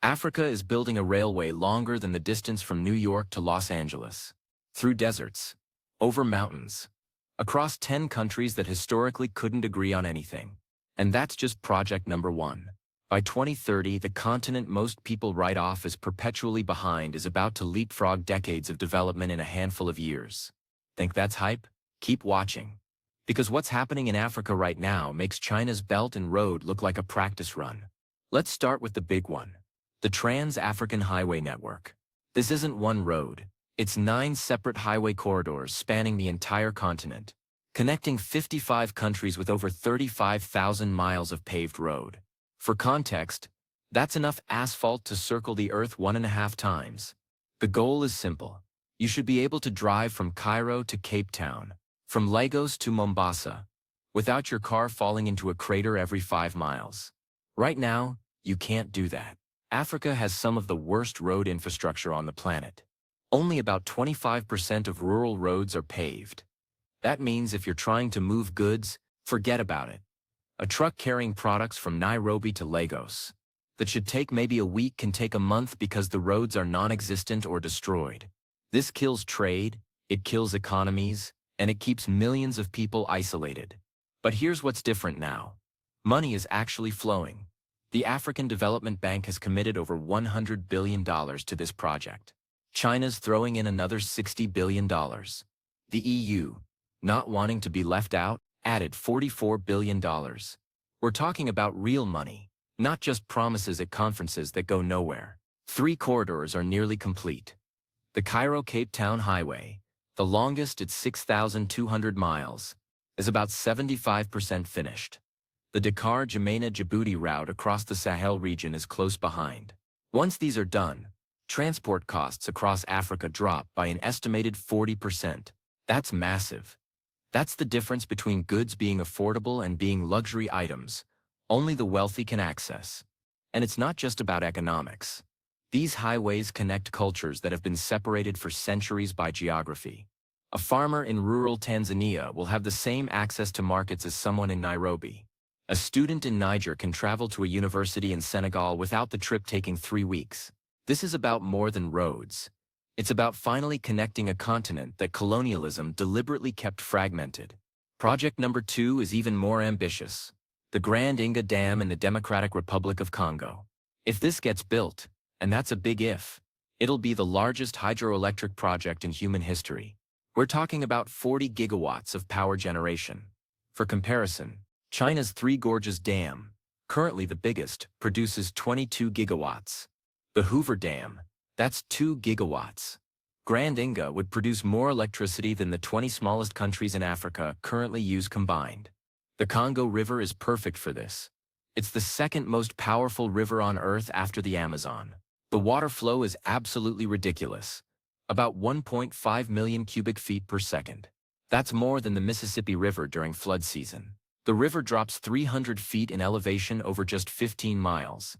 Africa is building a railway longer than the distance from New York to Los Angeles. Through deserts, over mountains, across 10 countries that historically couldn't agree on anything. And that's just project number one. By 2030, the continent most people write off as perpetually behind is about to leapfrog decades of development in a handful of years. Think that's hype? Keep watching. Because what's happening in Africa right now makes China's Belt and Road look like a practice run. Let's start with the big one. The Trans-African Highway Network. This isn't one road. It's 9 separate highway corridors spanning the entire continent, connecting 55 countries with over 35,000 miles of paved road. For context, that's enough asphalt to circle the Earth 1.5 times. The goal is simple. You should be able to drive from Cairo to Cape Town, from Lagos to Mombasa, without your car falling into a crater every 5 miles. Right now, you can't do that. Africa has some of the worst road infrastructure on the planet. Only about 25% of rural roads are paved. That means if you're trying to move goods, forget about it. A truck carrying products from Nairobi to Lagos that should take maybe a week can take a month because the roads are non-existent or destroyed. This kills trade, it kills economies, and it keeps millions of people isolated. But here's what's different now. Money is actually flowing. The African Development Bank has committed over $100 billion to this project. China's throwing in another $60 billion. The EU, not wanting to be left out, added $44 billion. We're talking about real money, not just promises at conferences that go nowhere. 3 corridors are nearly complete. The Cairo-Cape Town Highway, the longest at 6,200 miles, is about 75% finished. The Dakar-Jamena-Djibouti route across the Sahel region is close behind. Once these are done, transport costs across Africa drop by an estimated 40%. That's massive. That's the difference between goods being affordable and being luxury items only the wealthy can access. And it's not just about economics. These highways connect cultures that have been separated for centuries by geography. A farmer in rural Tanzania will have the same access to markets as someone in Nairobi. A student in Niger can travel to a university in Senegal without the trip taking 3 weeks. This is about more than roads. It's about finally connecting a continent that colonialism deliberately kept fragmented. Project number 2 is even more ambitious. The Grand Inga Dam in the Democratic Republic of Congo. If this gets built, and that's a big if, it'll be the largest hydroelectric project in human history. We're talking about 40 gigawatts of power generation. For comparison, China's Three Gorges Dam, currently the biggest, produces 22 gigawatts. The Hoover Dam, that's 2 gigawatts. Grand Inga would produce more electricity than the 20 smallest countries in Africa currently use combined. The Congo River is perfect for this. It's the second most powerful river on Earth after the Amazon. The water flow is absolutely ridiculous. About 1.5 million cubic feet per second. That's more than the Mississippi River during flood season. The river drops 300 feet in elevation over just 15 miles,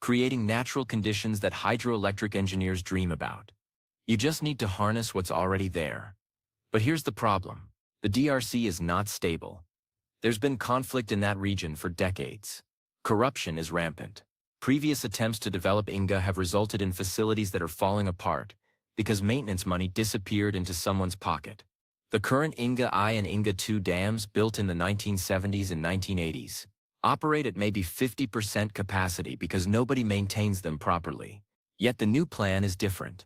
creating natural conditions that hydroelectric engineers dream about. You just need to harness what's already there. But here's the problem. The DRC is not stable. There's been conflict in that region for decades. Corruption is rampant. Previous attempts to develop Inga have resulted in facilities that are falling apart because maintenance money disappeared into someone's pocket. The current Inga I and Inga II dams, built in the 1970s and 1980s, operate at maybe 50% capacity because nobody maintains them properly. Yet the new plan is different.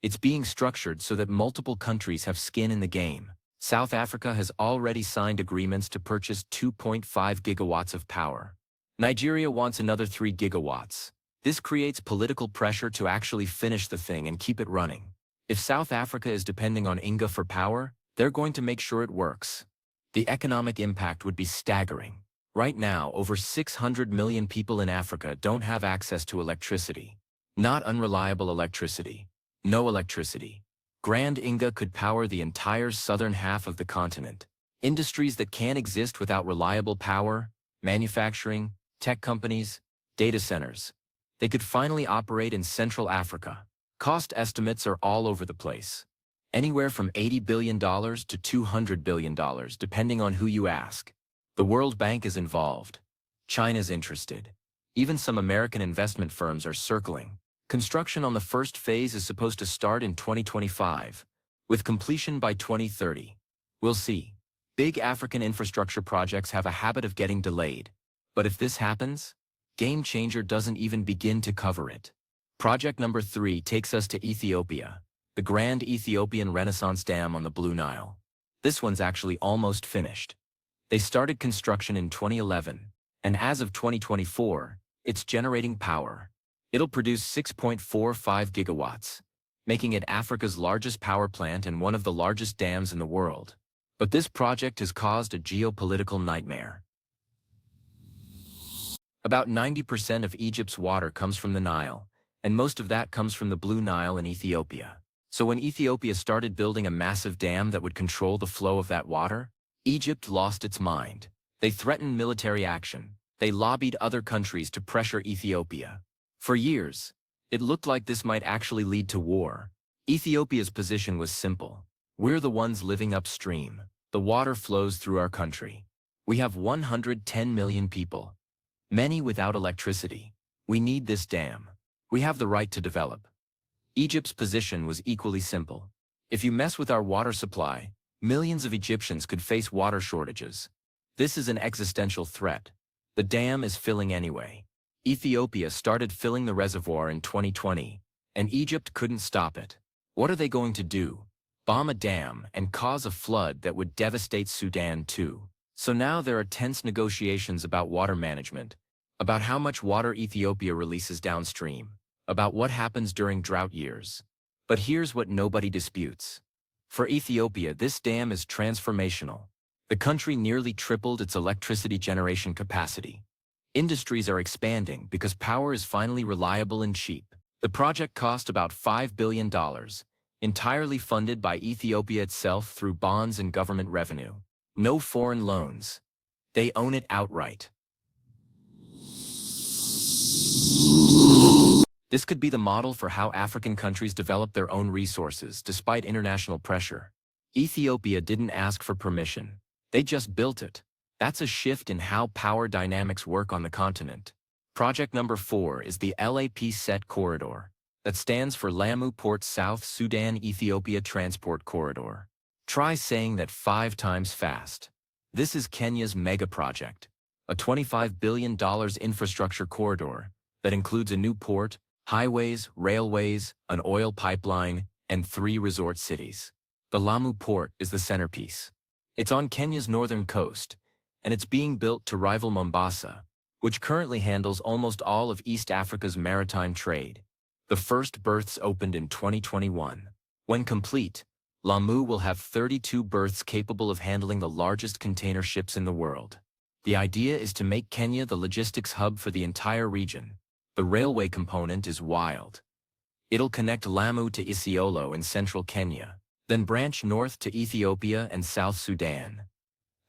It's being structured so that multiple countries have skin in the game. South Africa has already signed agreements to purchase 2.5 gigawatts of power. Nigeria wants another 3 gigawatts. This creates political pressure to actually finish the thing and keep it running. If South Africa is depending on Inga for power, they're going to make sure it works. The economic impact would be staggering. Right now, over 600 million people in Africa don't have access to electricity. Not unreliable electricity. No electricity. Grand Inga could power the entire southern half of the continent. Industries that can't exist without reliable power, manufacturing, tech companies, data centers. They could finally operate in Central Africa. Cost estimates are all over the place. Anywhere from $80 billion to $200 billion, depending on who you ask. The World Bank is involved. China's interested. Even some American investment firms are circling. Construction on the first phase is supposed to start in 2025, with completion by 2030. We'll see. Big African infrastructure projects have a habit of getting delayed. But if this happens, Game Changer doesn't even begin to cover it. Project number 3 takes us to Ethiopia, the Grand Ethiopian Renaissance Dam on the Blue Nile. This one's actually almost finished. They started construction in 2011, and as of 2024, it's generating power. It'll produce 6.45 gigawatts, making it Africa's largest power plant and one of the largest dams in the world. But this project has caused a geopolitical nightmare. About 90% of Egypt's water comes from the Nile, and most of that comes from the Blue Nile in Ethiopia. So when Ethiopia started building a massive dam that would control the flow of that water, Egypt lost its mind. They threatened military action. They lobbied other countries to pressure Ethiopia. For years, it looked like this might actually lead to war. Ethiopia's position was simple. We're the ones living upstream. The water flows through our country. We have 110 million people, many without electricity. We need this dam. We have the right to develop. Egypt's position was equally simple. If you mess with our water supply, millions of Egyptians could face water shortages. This is an existential threat. The dam is filling anyway. Ethiopia started filling the reservoir in 2020, and Egypt couldn't stop it. What are they going to do? Bomb a dam and cause a flood that would devastate Sudan too. So now there are tense negotiations about water management, about how much water Ethiopia releases downstream, about what happens during drought years. But here's what nobody disputes. For Ethiopia, this dam is transformational. The country nearly tripled its electricity generation capacity. Industries are expanding because power is finally reliable and cheap. The project cost about $5 billion, entirely funded by Ethiopia itself through bonds and government revenue. No foreign loans. They own it outright. This could be the model for how African countries develop their own resources despite international pressure. Ethiopia didn't ask for permission. They just built it. That's a shift in how power dynamics work on the continent. Project number 4 is the LAPSSET corridor. That stands for Lamu Port South Sudan Ethiopia Transport Corridor. Try saying that 5 times fast. This is Kenya's mega project, a $25 billion infrastructure corridor that includes a new port, highways, railways, an oil pipeline, and 3 resort cities. The Lamu port is the centerpiece. It's on Kenya's northern coast, and it's being built to rival Mombasa, which currently handles almost all of East Africa's maritime trade. The first berths opened in 2021. When complete, Lamu will have 32 berths capable of handling the largest container ships in the world. The idea is to make Kenya the logistics hub for the entire region. The railway component is wild. It'll connect Lamu to Isiolo in central Kenya, then branch north to Ethiopia and South Sudan.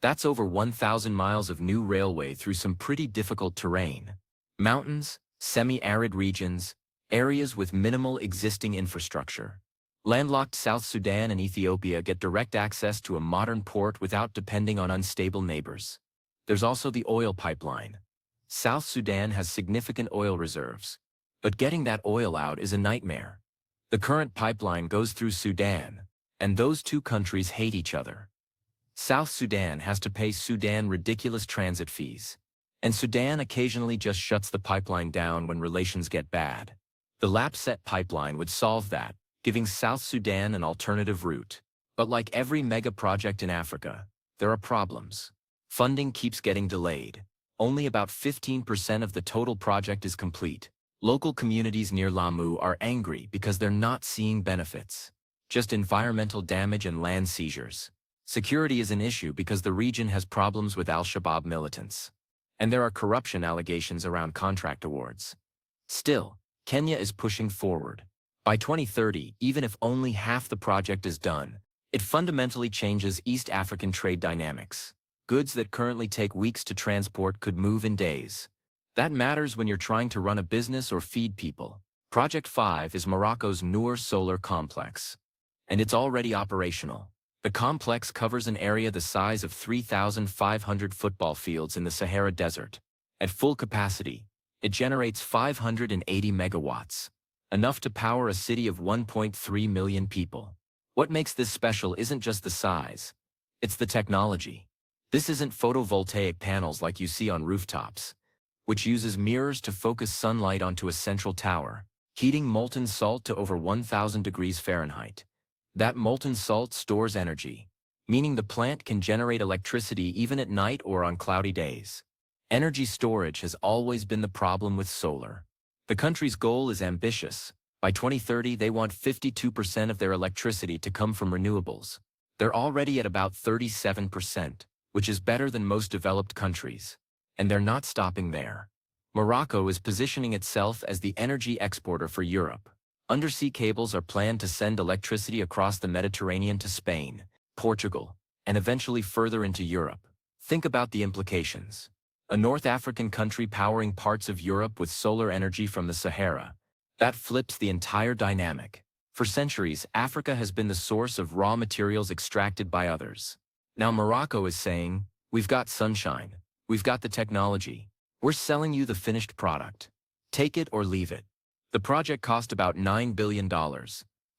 That's over 1,000 miles of new railway through some pretty difficult terrain. Mountains, semi-arid regions, areas with minimal existing infrastructure. Landlocked South Sudan and Ethiopia get direct access to a modern port without depending on unstable neighbors. There's also the oil pipeline. South Sudan has significant oil reserves, but getting that oil out is a nightmare. The current pipeline goes through Sudan, and those two countries hate each other. South Sudan has to pay Sudan ridiculous transit fees, and Sudan occasionally just shuts the pipeline down when relations get bad. The LAPSSET pipeline would solve that, giving South Sudan an alternative route. But like every mega project in Africa, there are problems. Funding keeps getting delayed. Only about 15% of the total project is complete. Local communities near Lamu are angry because they're not seeing benefits, just environmental damage and land seizures. Security is an issue because the region has problems with Al-Shabaab militants, and there are corruption allegations around contract awards. Still, Kenya is pushing forward. By 2030, even if only half the project is done, it fundamentally changes East African trade dynamics. Goods that currently take weeks to transport could move in days. That matters when you're trying to run a business or feed people. Project 5 is Morocco's Noor Solar Complex, and it's already operational. The complex covers an area the size of 3,500 football fields in the Sahara Desert. At full capacity, It generates 580 megawatts, enough to power a city of 1.3 million people. What makes this special isn't just the size, it's the technology. This isn't photovoltaic panels like you see on rooftops, which uses mirrors to focus sunlight onto a central tower, heating molten salt to over 1,000 degrees Fahrenheit. That molten salt stores energy, meaning the plant can generate electricity even at night or on cloudy days. Energy storage has always been the problem with solar. The country's goal is ambitious. By 2030, they want 52% of their electricity to come from renewables. They're already at about 37%, which is better than most developed countries. And they're not stopping there. Morocco is positioning itself as the energy exporter for Europe. Undersea cables are planned to send electricity across the Mediterranean to Spain, Portugal, and eventually further into Europe. Think about the implications. A North African country powering parts of Europe with solar energy from the Sahara. That flips the entire dynamic. For centuries, Africa has been the source of raw materials extracted by others. Now Morocco is saying, we've got sunshine, we've got the technology, we're selling you the finished product. Take it or leave it. The project cost about $9 billion,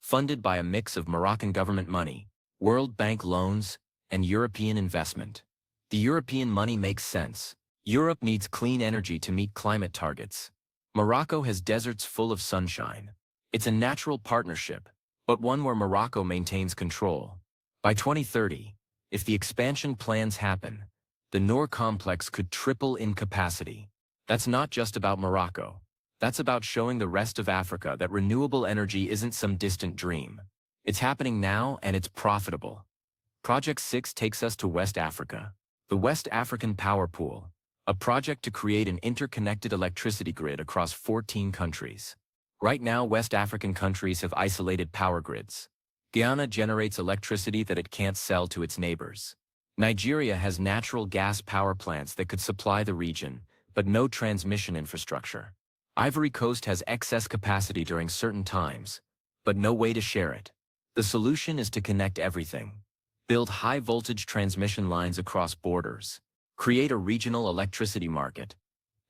funded by a mix of Moroccan government money, World Bank loans, and European investment. The European money makes sense. Europe needs clean energy to meet climate targets. Morocco has deserts full of sunshine. It's a natural partnership, but one where Morocco maintains control. By 2030, if the expansion plans happen, the Noor complex could triple in capacity. That's not just about Morocco. That's about showing the rest of Africa that renewable energy isn't some distant dream. It's happening now and it's profitable. Project 6 takes us to West Africa. The West African Power Pool, a project to create an interconnected electricity grid across 14 countries. Right now, West African countries have isolated power grids. Guyana generates electricity that it can't sell to its neighbors. Nigeria has natural gas power plants that could supply the region, but no transmission infrastructure. Ivory Coast has excess capacity during certain times, but no way to share it. The solution is to connect everything. Build high-voltage transmission lines across borders. Create a regional electricity market.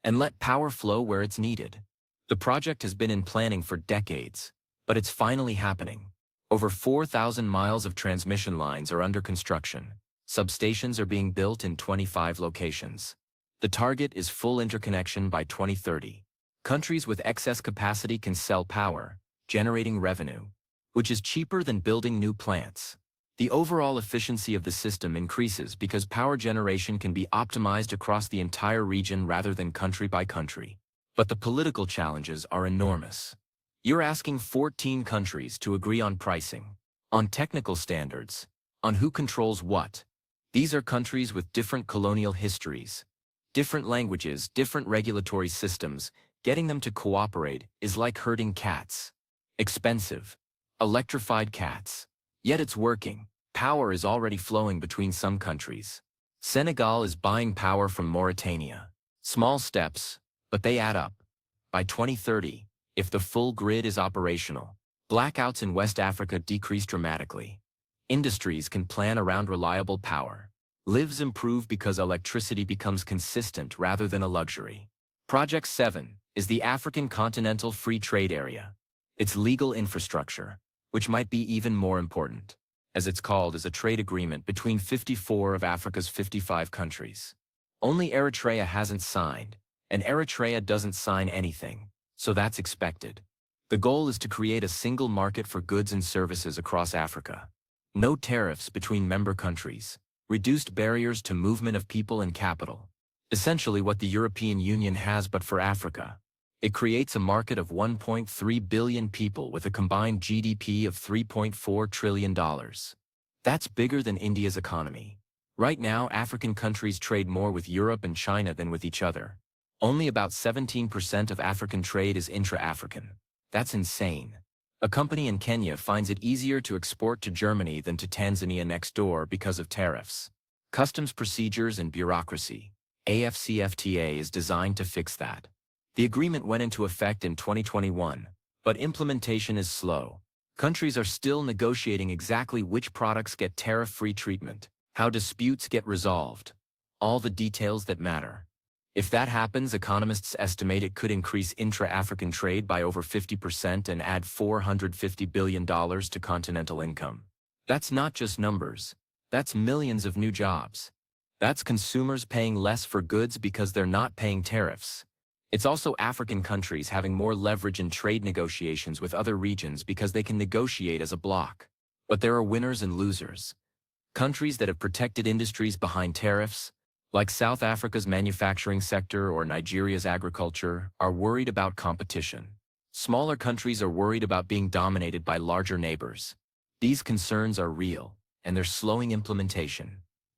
And let power flow where it's needed. The project has been in planning for decades, but it's finally happening. Over 4,000 miles of transmission lines are under construction. Substations are being built in 25 locations. The target is full interconnection by 2030. Countries with excess capacity can sell power, generating revenue, which is cheaper than building new plants. The overall efficiency of the system increases because power generation can be optimized across the entire region rather than country by country. But the political challenges are enormous. You're asking 14 countries to agree on pricing, on technical standards, on who controls what. These are countries with different colonial histories, different languages, different regulatory systems. Getting them to cooperate is like herding cats. Expensive. Electrified cats. Yet it's working. Power is already flowing between some countries. Senegal is buying power from Mauritania. Small steps, but they add up. By 2030, if the full grid is operational, blackouts in West Africa decrease dramatically. Industries can plan around reliable power. Lives improve because electricity becomes consistent rather than a luxury. Project 7 is the African Continental Free Trade Area. Its legal infrastructure, which might be even more important, as it's called, is a trade agreement between 54 of Africa's 55 countries. Only Eritrea hasn't signed, and Eritrea doesn't sign anything, so that's expected. The goal is to create a single market for goods and services across Africa. No tariffs between member countries, reduced barriers to movement of people and capital. Essentially what the European Union has but for Africa. It creates a market of 1.3 billion people with a combined GDP of $3.4 trillion. That's bigger than India's economy. Right now, African countries trade more with Europe and China than with each other. Only about 17% of African trade is intra-African. That's insane. A company in Kenya finds it easier to export to Germany than to Tanzania next door because of tariffs, customs procedures, and bureaucracy. AfCFTA is designed to fix that. The agreement went into effect in 2021, but implementation is slow. Countries are still negotiating exactly which products get tariff-free treatment, how disputes get resolved, all the details that matter. If that happens, economists estimate it could increase intra-African trade by over 50% and add $450 billion to continental income. That's not just numbers. That's millions of new jobs. That's consumers paying less for goods because they're not paying tariffs. It's also African countries having more leverage in trade negotiations with other regions because they can negotiate as a bloc. But there are winners and losers. Countries that have protected industries behind tariffs, like South Africa's manufacturing sector or Nigeria's agriculture, are worried about competition. Smaller countries are worried about being dominated by larger neighbors. These concerns are real, and they're slowing implementation.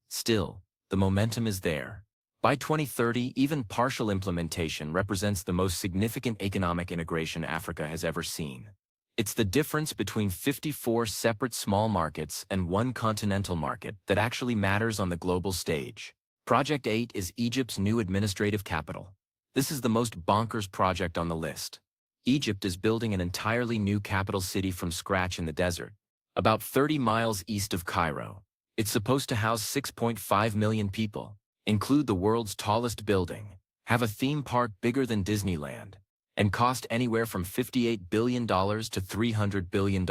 Still, the momentum is there. By 2030, even partial implementation represents the most significant economic integration Africa has ever seen. It's the difference between 54 separate small markets and one continental market that actually matters on the global stage. Project 8 is Egypt's new administrative capital. This is the most bonkers project on the list. Egypt is building an entirely new capital city from scratch in the desert, about 30 miles east of Cairo. It's supposed to house 6.5 million people, include the world's tallest building, have a theme park bigger than Disneyland, and cost anywhere from $58 billion to $300 billion,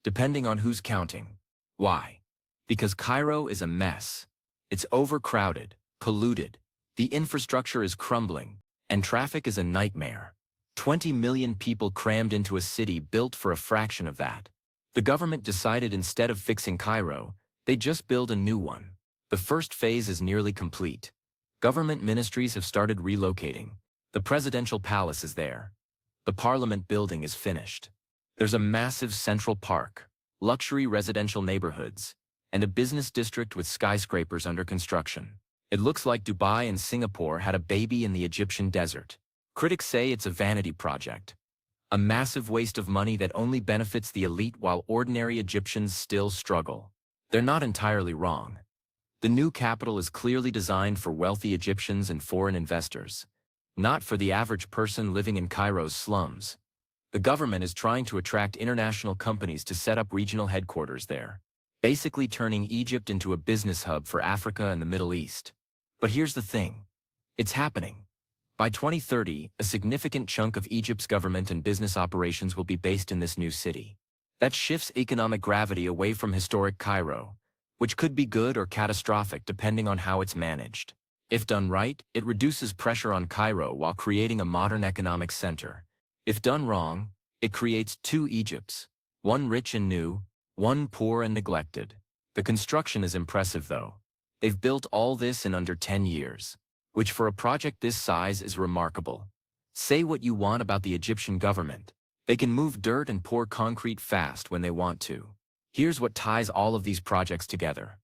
depending on who's counting. Why? Because Cairo is a mess. It's overcrowded, polluted, the infrastructure is crumbling, and traffic is a nightmare. 20 million people crammed into a city built for a fraction of that. The government decided instead of fixing Cairo, they'd just build a new one. The first phase is nearly complete. Government ministries have started relocating. The presidential palace is there. The parliament building is finished. There's a massive central park, luxury residential neighborhoods, and a business district with skyscrapers under construction. It looks like Dubai and Singapore had a baby in the Egyptian desert. Critics say it's a vanity project, a massive waste of money that only benefits the elite while ordinary Egyptians still struggle. They're not entirely wrong. The new capital is clearly designed for wealthy Egyptians and foreign investors, not for the average person living in Cairo's slums. The government is trying to attract international companies to set up regional headquarters there, basically turning Egypt into a business hub for Africa and the Middle East. But here's the thing. It's happening. By 2030, a significant chunk of Egypt's government and business operations will be based in this new city. That shifts economic gravity away from historic Cairo, which could be good or catastrophic depending on how it's managed. If done right, it reduces pressure on Cairo while creating a modern economic center. If done wrong, it creates two Egypts, one rich and new, one poor and neglected. The construction is impressive though. They've built all this in under 10 years, which for a project this size is remarkable. Say what you want about the Egyptian government. They can move dirt and pour concrete fast when they want to. Here's what ties all of these projects together.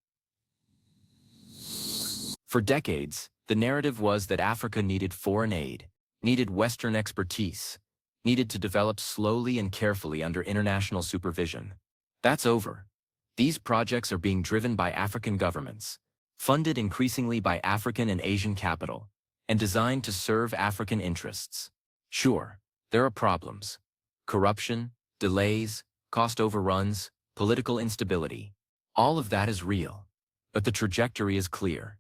For decades, the narrative was that Africa needed foreign aid, needed Western expertise, needed to develop slowly and carefully under international supervision. That's over. These projects are being driven by African governments, funded increasingly by African and Asian capital, and designed to serve African interests. Sure, there are problems. Corruption, delays, cost overruns, political instability. All of that is real. But the trajectory is clear.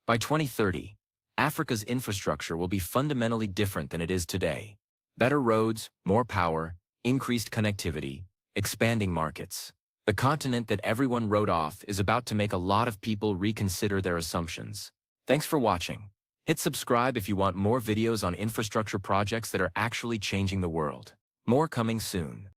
By 2030, Africa's infrastructure will be fundamentally different than it is today. Better roads, more power, increased connectivity, expanding markets. The continent that everyone wrote off is about to make a lot of people reconsider their assumptions. Thanks for watching. Hit subscribe if you want more videos on infrastructure projects that are actually changing the world. More coming soon.